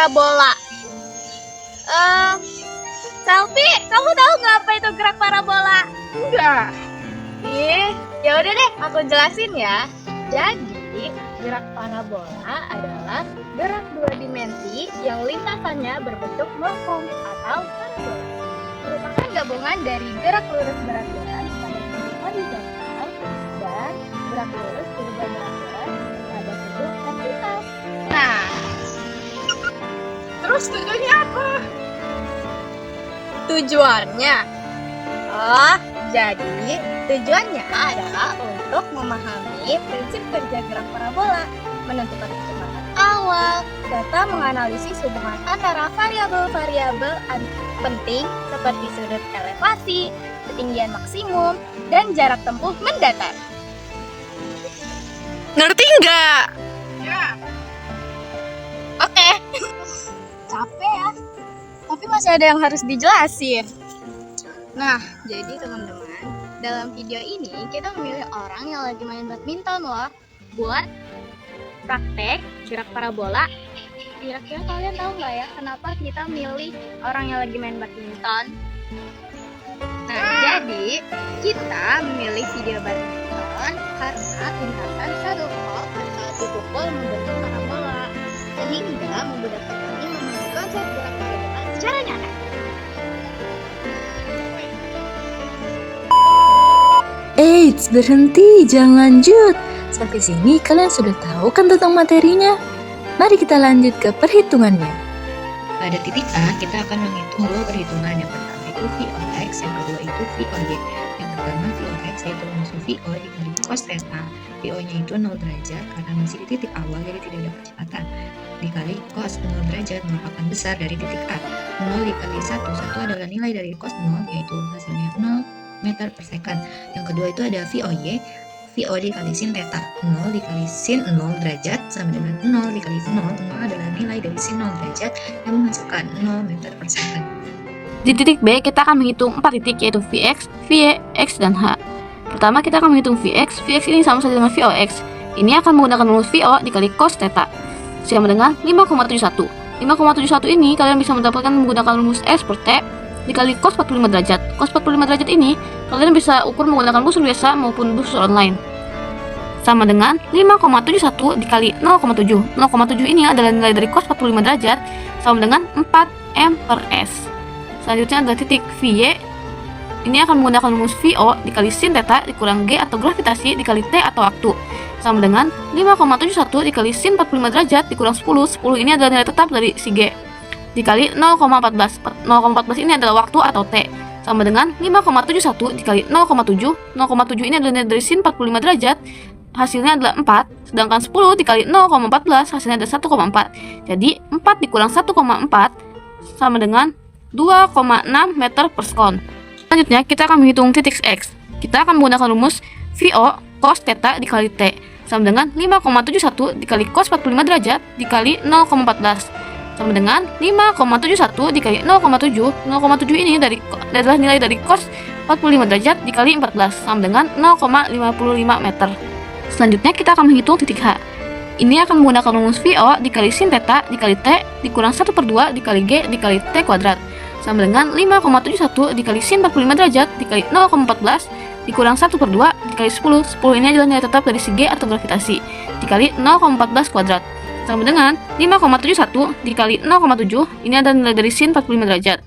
parabola. Selfie, kamu tahu nggak apa itu gerak parabola? Enggak. Ya udah deh, aku jelasin ya. Jadi, gerak parabola adalah gerak dua dimensi yang lintasannya berbentuk melengkung atau parabola. Merupakan gabungan dari gerak lurus berat-berat pada sudut horizontal dan gerak lurus berubah berat-berat pada sudut vertikal. Nah, Terus tujuannya apa? tujuannya, jadi tujuannya adalah untuk memahami prinsip kerja gerak parabola, menentukan kecepatan awal, serta menganalisis hubungan antara variabel-variabel penting seperti sudut elevasi, ketinggian maksimum, dan jarak tempuh mendatar. Ngerti nggak? Ya. Oke. Capek ya. Tapi masih ada yang harus dijelasin. Nah, jadi teman-teman, dalam video ini kita memilih orang yang lagi main badminton loh, buat praktek gerak parabola. Kira-kira kalian tahu nggak ya kenapa kita milih orang yang lagi main badminton? Nah, jadi kita memilih video badminton karena lintasan satu kok satu pukul membentuk parabola, sehingga memudahkan kami memahami konsep gerak parabola secara nyata. Eits, berhenti, jangan lanjut. Sampai sini kalian sudah tahu kan tentang materinya? Mari kita lanjut ke perhitungannya. Pada titik A, kita akan menghitung dua perhitungan. Yang pertama itu VOX, yang kedua itu VOY. Yang pertama VOX yaitu rumus VO dikali cos theta. VO-nya itu 0 derajat karena masih di titik awal, jadi tidak ada percepatan. Dikali cos 0 derajat merupakan besar dari titik A. 0 dikali 1, 1 adalah nilai dari cos 0, yaitu hasilnya 0 meter per second. Yang kedua itu ada VOY, VO dikali sin theta. 0 dikali sin 0 derajat sama dengan 0 dikali 0. 0 adalah nilai dari sin 0 derajat yang menghasilkan 0 meter per second. Di titik B, kita akan menghitung 4 titik, yaitu Vx, Vx, dan H. Pertama, kita akan menghitung Vx. Vx ini sama saja dengan Vox. Ini akan menggunakan rumus VO dikali cos theta, sama dengan 5,71. 5,71 ini kalian bisa mendapatkan menggunakan rumus S per T dikali cos 45 derajat. Cos 45 derajat ini kalian bisa ukur menggunakan busur biasa maupun busur online. Sama dengan 5,71 dikali 0,7. 0,7 ini adalah nilai dari cos 45 derajat sama dengan 4 M per S. Selanjutnya adalah titik VY. Ini akan menggunakan rumus VO dikali sin theta dikurang G atau gravitasi dikali T atau waktu. Sama dengan 5,71 dikali sin 45 derajat dikurang 10. 10 ini adalah nilai tetap dari si G. Dikali 0,14. 0,14 ini adalah waktu atau T. Sama dengan 5,71 dikali 0,7. 0,7 ini adalah nilai dari sin 45 derajat. Hasilnya adalah 4. Sedangkan 10 dikali 0,14 hasilnya adalah 1,4. Jadi 4 dikurang 1,4 sama dengan 2,6 meter per sekon. Selanjutnya kita akan menghitung titik X. Kita akan menggunakan rumus VO cos theta dikali T sama dengan 5,71 dikali cos 45 derajat dikali 0,14 sama dengan 5,71 dikali 0,7. 0,7 ini adalah nilai dari cos 45 derajat dikali 14 sama dengan 0,55 meter. Selanjutnya kita akan menghitung titik H. Ini akan menggunakan rumus VO dikali sin theta dikali T dikurang 1/2 dikali G dikali T kuadrat sama dengan 5,71 dikali sin 45 derajat dikali 0,14 dikurang 1/2 dikali 10. 10 ini adalah nilai tetap dari si G atau gravitasi dikali 0,14 kuadrat sama dengan 5,71 dikali 0,7. Ini adalah nilai dari sin 45 derajat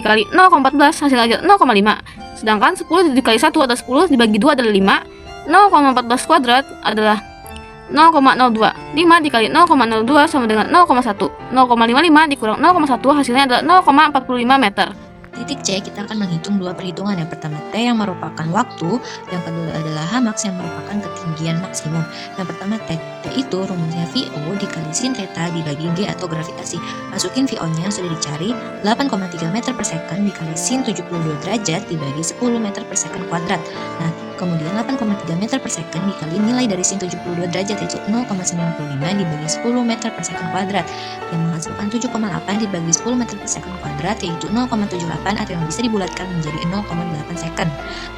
dikali 0,14 hasilnya 0,5. Sedangkan 10 dikali 1 adalah 10, dibagi 2 adalah 5. 0,14 kuadrat adalah 0,02. 5 dikali 0,02 sama dengan 0,1. 0,55 dikurang 0,1 hasilnya adalah 0,45 meter. Titik C, kita akan menghitung dua perhitungan. Yang pertama T yang merupakan waktu, yang kedua adalah Hmax yang merupakan ketinggian maksimum. Yang pertama T itu rumusnya VO dikali sin theta dibagi G atau gravitasi. Masukin VO-nya sudah dicari, 8,3 meter per second dikali sin 72 derajat dibagi 10 meter per second kuadrat. Nah, Kemudian 8,3 meter per second dikali nilai dari sin 72 derajat yaitu 0,95 dibagi 10 meter per second kuadrat yang menghasilkan 7,8 dibagi 10 meter per second kuadrat yaitu 0,78 atau yang bisa dibulatkan menjadi 0,8 second.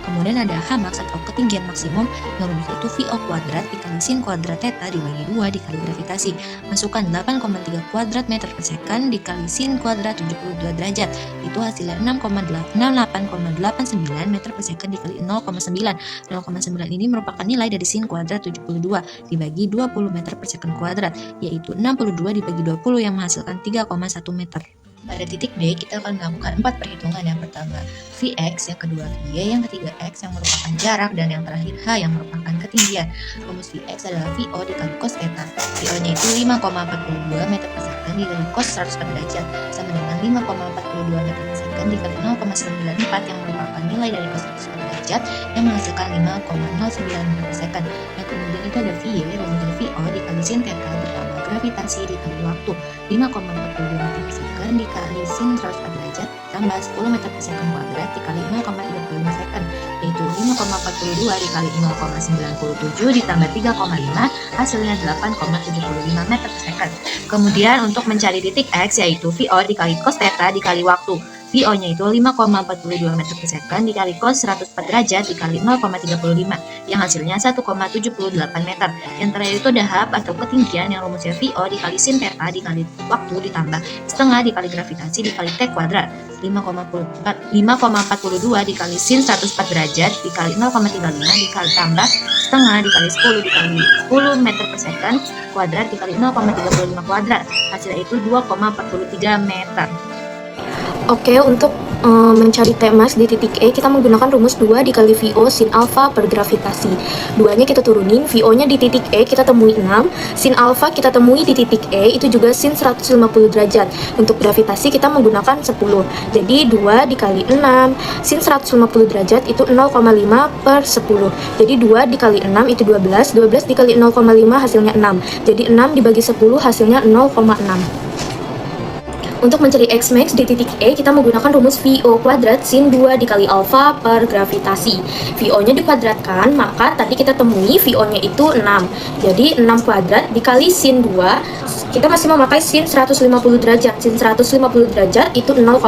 Kemudian ada H max atau ketinggian maksimum yang rumusnya itu VO kuadrat dikali sin kuadrat theta dibagi 2 dikali gravitasi. Masukkan 8,3 kuadrat meter per second dikali sin kuadrat 72 derajat. Itu hasilnya 68,89 meter per second dikali 0,9. 0,9 ini merupakan nilai dari sin kuadrat 72 dibagi 20 meter per second kuadrat, yaitu 62 dibagi 20 yang menghasilkan 3,1 meter. Pada titik D, kita akan melakukan 4 perhitungan. Yang pertama Vx, yang kedua Y, yang ketiga X yang merupakan jarak, dan yang terakhir H yang merupakan ketinggian. Rumus Vx adalah VO dikali cos theta. VO-nya itu 5,42 meter per second dikali cos 100 derajat sama dengan 5,42 meter per second dikali 0,94 yang merupakan nilai dari cos 100 derajat yang menghasilkan 5,09 meter per second. Yang kemudian itu ada VY, rumusnya VO dikali sin theta ditambah gravitasi dikali waktu 5,42 meter per second dikali sin 100 derajat tambah 10 meter per second kuadrat dikali 0,35 second, yaitu 5,42 dikali 0,97 ditambah 3,5 hasilnya 8,75 meter per second. Kemudian untuk mencari titik X yaitu VO dikali cos theta dikali waktu. VO-nya itu 5,42 meter per second dikali cos 104 derajat dikali 0,35 yang hasilnya 1,78 meter. Yang terakhir itu ada H atau ketinggian yang rumusnya VO dikali sin theta dikali waktu ditambah setengah dikali gravitasi dikali T kuadrat. 5,42 dikali sin 104 derajat dikali 0,35 dikali tambah setengah dikali 10 dikali 10 meter per second kuadrat dikali 0,35 kuadrat. Hasilnya itu 2,43 meter. Oke, untuk mencari T max di titik E, kita menggunakan rumus 2 dikali VO sin alfa per gravitasi. 2-nya kita turunin, VO-nya di titik E kita temui 6, sin alfa kita temui di titik E, itu juga sin 150 derajat. Untuk gravitasi kita menggunakan 10. Jadi 2 dikali 6, sin 150 derajat itu 0,5 per 10. Jadi 2 dikali 6 itu 12, 12 dikali 0,5 hasilnya 6. Jadi 6 dibagi 10 hasilnya 0,6. Untuk mencari X max di titik E, kita menggunakan rumus VO kuadrat sin 2 dikali alfa per gravitasi. VO-nya dikuadratkan, maka tadi kita temui VO-nya itu 6. Jadi 6 kuadrat dikali sin 2, kita masih memakai sin 150 derajat. Sin 150 derajat itu 0,5.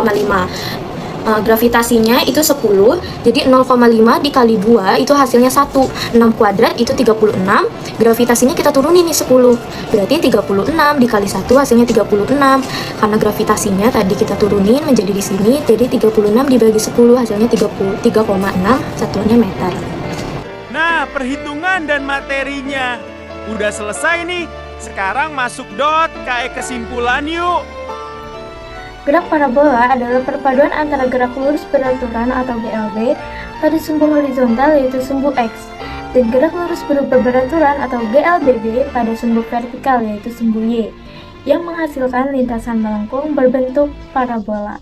Gravitasinya itu 10, jadi 0,5 dikali 2 itu hasilnya 1. 6 kuadrat itu 36, gravitasinya kita turunin nih 10, berarti 36 dikali 1 hasilnya 36. Karena gravitasinya tadi kita turunin menjadi di sini, jadi 36 dibagi 10 hasilnya 3,6, satuannya meter. Nah, perhitungan dan materinya udah selesai nih. Sekarang masuk dot kayak kesimpulan yuk. Gerak parabola adalah perpaduan antara gerak lurus beraturan atau GLB pada sumbu horizontal yaitu sumbu X dan gerak lurus berubah beraturan atau GLBB pada sumbu vertikal yaitu sumbu Y yang menghasilkan lintasan melengkung berbentuk parabola.